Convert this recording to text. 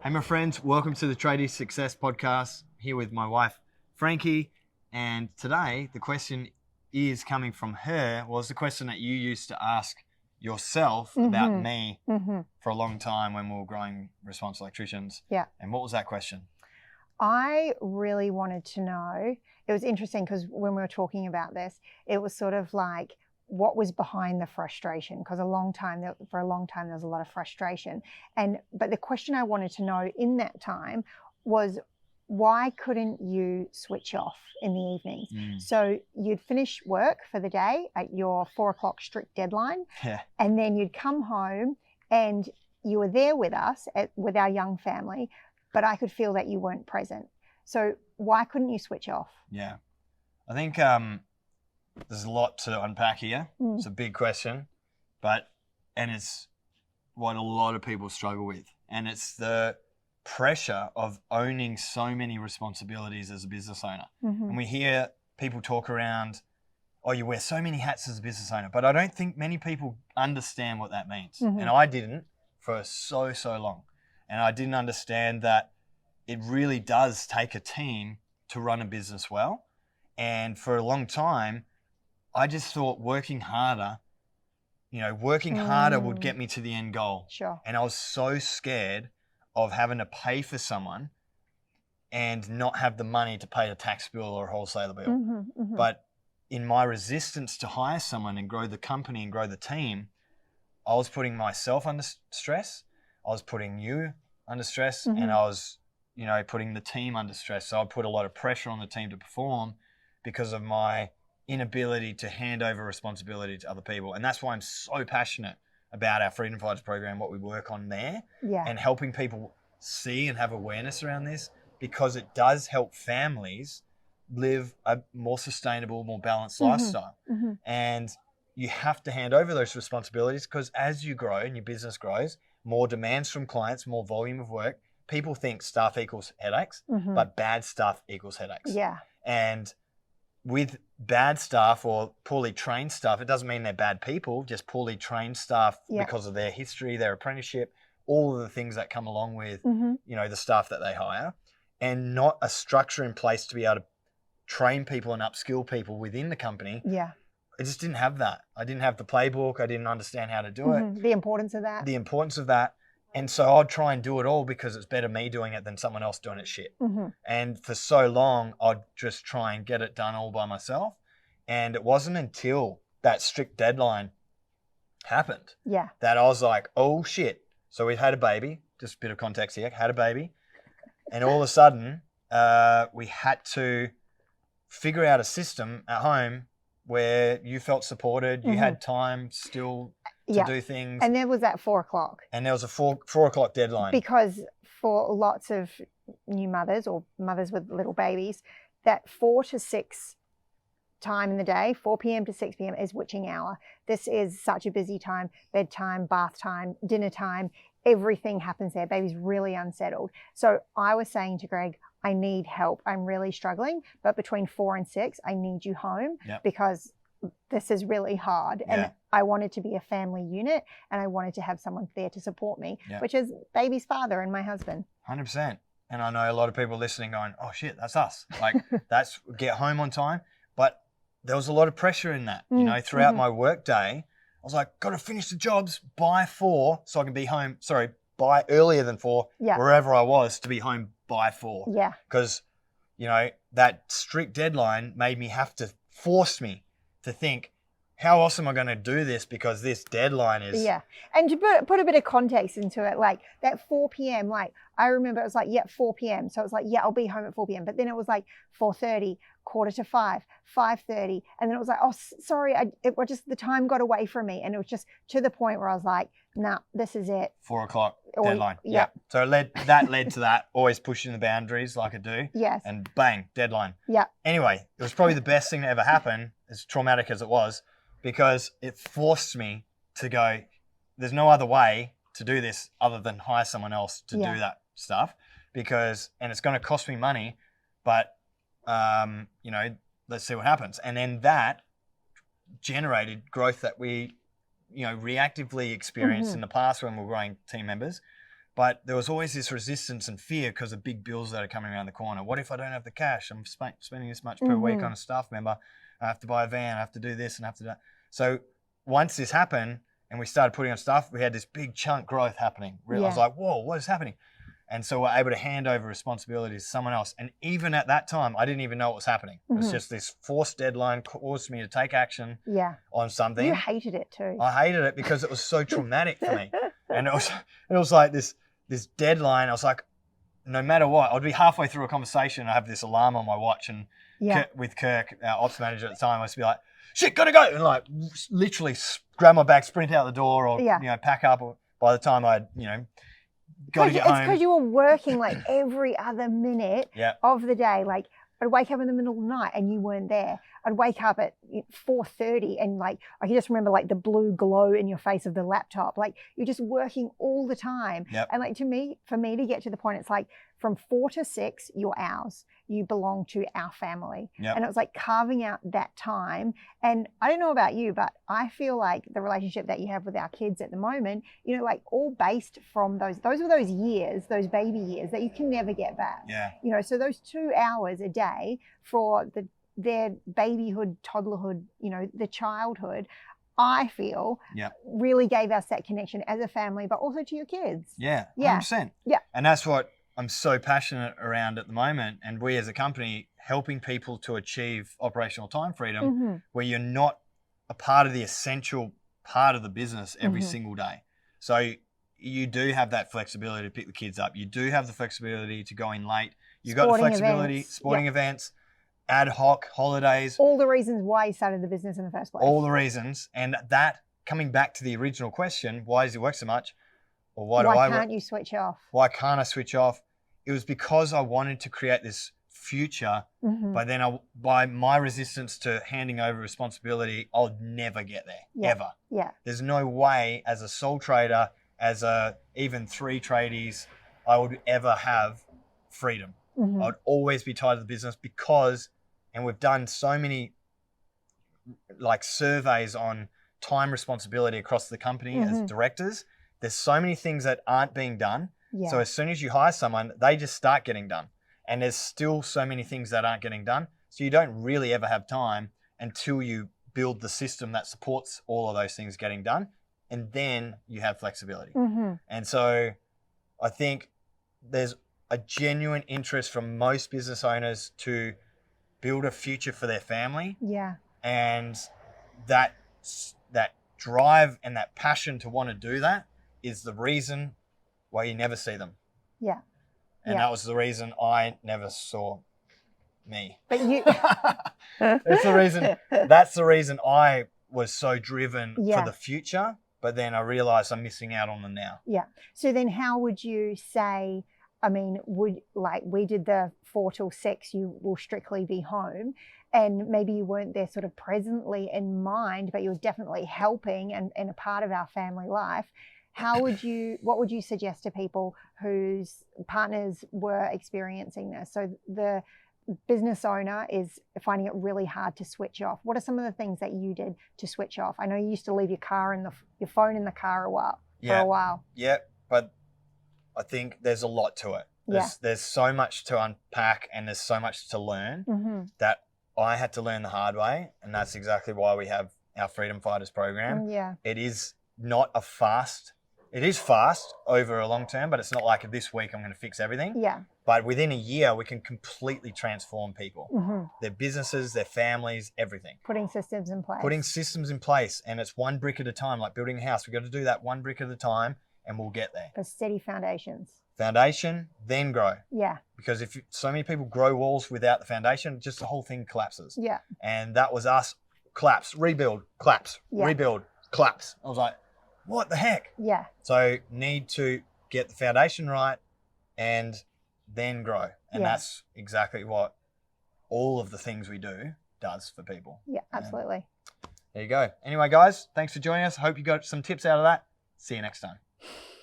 Hey, my friends, welcome to the Tradie Success Podcast. Here with my wife, Frankie. And today, the question is coming from her. Was the question that you used to ask yourself about me for a long time when we were growing responsible electricians. Yeah. And what was that question? I really wanted to know, it was interesting because when we were talking about this, it was sort of like, what was behind the frustration? Because for a long time there was a lot of frustration. But the question I wanted to know in that time was, why couldn't you switch off in the evenings? So you'd finish work for the day at your 4 o'clock strict deadline. Yeah. And then you'd come home and you were there with us, with our young family, but I could feel that you weren't present. So why couldn't you switch off? Yeah. I think there's a lot to unpack here. It's a big question, and it's what a lot of people struggle with. And it's the pressure of owning so many responsibilities as a business owner. And we hear people talk around, oh, you wear so many hats as a business owner, but I don't think many people understand what that means. And I didn't for so long. And I didn't understand that it really does take a team to run a business well. And for a long time, I just thought working harder would get me to the end goal. Sure. And I was so scared of having to pay for someone and not have the money to pay a tax bill or a wholesaler bill. But in my resistance to hire someone and grow the company and grow the team, I was putting myself under stress. I was putting you under stress, and I was, putting the team under stress. So I put a lot of pressure on the team to perform because of my inability to hand over responsibility to other people. And that's why I'm so passionate about our Freedom Fighters program, what we work on there, and helping people see and have awareness around this, because it does help families live a more sustainable, more balanced lifestyle. And you have to hand over those responsibilities, because as you grow and your business grows, more demands from clients, more volume of work, people think staff equals headaches, but bad staff equals headaches. Yeah. And with bad staff or poorly trained staff, it doesn't mean they're bad people, just poorly trained staff because of their history, their apprenticeship, all of the things that come along with, the staff that they hire, and not a structure in place to be able to train people and upskill people within the company. Yeah. I just didn't have that. I didn't have the playbook. I didn't understand how to do it. The importance of that. And so I'd try and do it all because it's better me doing it than someone else doing it shit. And for so long, I'd just try and get it done all by myself. And it wasn't until that strict deadline happened that I was like, oh shit. So we had a baby, just a bit of context here, had a baby. And all of a sudden, we had to figure out a system at home where you felt supported, you had time still to do things. And there was that 4 o'clock. And there was a 4 o'clock deadline. Because for lots of new mothers or mothers with little babies, that 4 to 6 time in the day, 4 p.m. to 6 p.m. is witching hour. This is such a busy time, bedtime, bath time, dinner time, everything happens there. Baby's really unsettled. So I was saying to Greg, I need help. I'm really struggling, but between 4 and 6, I need you home because this is really hard. And I wanted to be a family unit, and I wanted to have someone there to support me, which is baby's father and my husband. 100%. And I know a lot of people listening going, oh shit, that's us. Like that's get home on time. But there was a lot of pressure in that, throughout my work day. I was like, got to finish the jobs by 4 so I can be home. Sorry, by earlier than 4, wherever I was, to be home by 4. Yeah. Because, that strict deadline made me have to force me to think, how else am I going to do this? Because this deadline is... Yeah. And to put a bit of context into it, like that 4 p.m., like I remember it was like, 4 p.m. So it was like, I'll be home at 4 p.m. But then it was like 4:30, 4:45, 5:30. And then it was like, oh, sorry, the time got away from me. And it was just to the point where I was like, nah, this is it. 4 o'clock deadline. Yeah. So it led to that, always pushing the boundaries like I do. Yes. And bang, deadline. Yeah. Anyway, it was probably the best thing to ever happen, as traumatic as it was, because it forced me to go, there's no other way to do this other than hire someone else to do that stuff, and it's going to cost me money, but, let's see what happens. And then that generated growth that we, reactively experienced in the past when we were growing team members. But there was always this resistance and fear because of big bills that are coming around the corner. What if I don't have the cash? I'm spending this much per week on a staff member. I have to buy a van. I have to do this and I have to do that. So once this happened and we started putting on stuff, we had this big chunk growth happening. I was like, whoa, what is happening? And so we're able to hand over responsibilities to someone else. And even at that time, I didn't even know what was happening. It was just this forced deadline caused me to take action on something. You hated it too. I hated it because it was so traumatic for me. And it was like this deadline. I was like, no matter what, I'd be halfway through a conversation. I have this alarm on my watch, and with Kirk, our ops manager at the time, I used to be like, shit, gotta go. And like literally grab my bag, sprint out the door, or, pack up. Or by the time I'd, got to get home. It's because you were working like every other minute of the day. Like I'd wake up in the middle of the night and you weren't there. I'd wake up at 4:30 and like I can just remember like the blue glow in your face of the laptop. Like you're just working all the time. And like for me to get to the point, it's like from 4 to 6, you're ours. You belong to our family. And it was like carving out that time. And I don't know about you, but I feel like the relationship that you have with our kids at the moment, like all based from those were those years, those baby years that you can never get back. So those 2 hours a day for their babyhood, toddlerhood, the childhood, I feel really gave us that connection as a family, but also to your kids. 100%. And that's what I'm so passionate around at the moment. And we as a company, helping people to achieve operational time freedom, where you're not a part of the essential part of the business every single day. So you do have that flexibility to pick the kids up. You do have the flexibility to go in late. You got the flexibility, sporting events, ad hoc holidays. All the reasons why you started the business in the first place. All the reasons. And that, coming back to the original question, why does it work so much? Or why can't you switch off? Why can't I switch off? It was because I wanted to create this future, but then by my resistance to handing over responsibility, I'll never get there, ever. There's no way as a sole trader, as even 3 tradies, I would ever have freedom. I would always be tied to the business because, and we've done so many like surveys on time responsibility across the company as directors. There's so many things that aren't being done. So as soon as you hire someone, they just start getting done. And there's still so many things that aren't getting done. So you don't really ever have time until you build the system that supports all of those things getting done. And then you have flexibility. And so I think there's a genuine interest from most business owners to build a future for their family. And that drive and that passion to want to do that is the reason why you never see them. And that was the reason I never saw me. But you that's the reason I was so driven for the future, but then I realized I'm missing out on the now. So then how would you say, I mean, we did the 4 till 6, you will strictly be home, and maybe you weren't there sort of presently in mind, but you were definitely helping and a part of our family life. What would you suggest to people whose partners were experiencing this? So the business owner is finding it really hard to switch off. What are some of the things that you did to switch off? I know you used to leave your phone in the car for a while. But I think there's a lot to it. There's so much to unpack and there's so much to learn that I had to learn the hard way. And that's exactly why we have our Freedom Fighters program. It is not it is fast over a long term, but it's not like this week I'm going to fix everything. But within a year, we can completely transform people, their businesses, their families, everything. Putting systems in place. And it's one brick at a time, like building a house. We've got to do that one brick at a time and we'll get there. For steady foundations. Foundation, then grow. Because if so many people grow walls without the foundation, just the whole thing collapses. And that was us. Collapse, rebuild, collapse, rebuild, collapse. I was like, what the heck? So need to get the foundation right and then grow. And that's exactly what all of the things we do does for people. Absolutely. There you go. Anyway, guys, thanks for joining us. Hope you got some tips out of that. See you next time.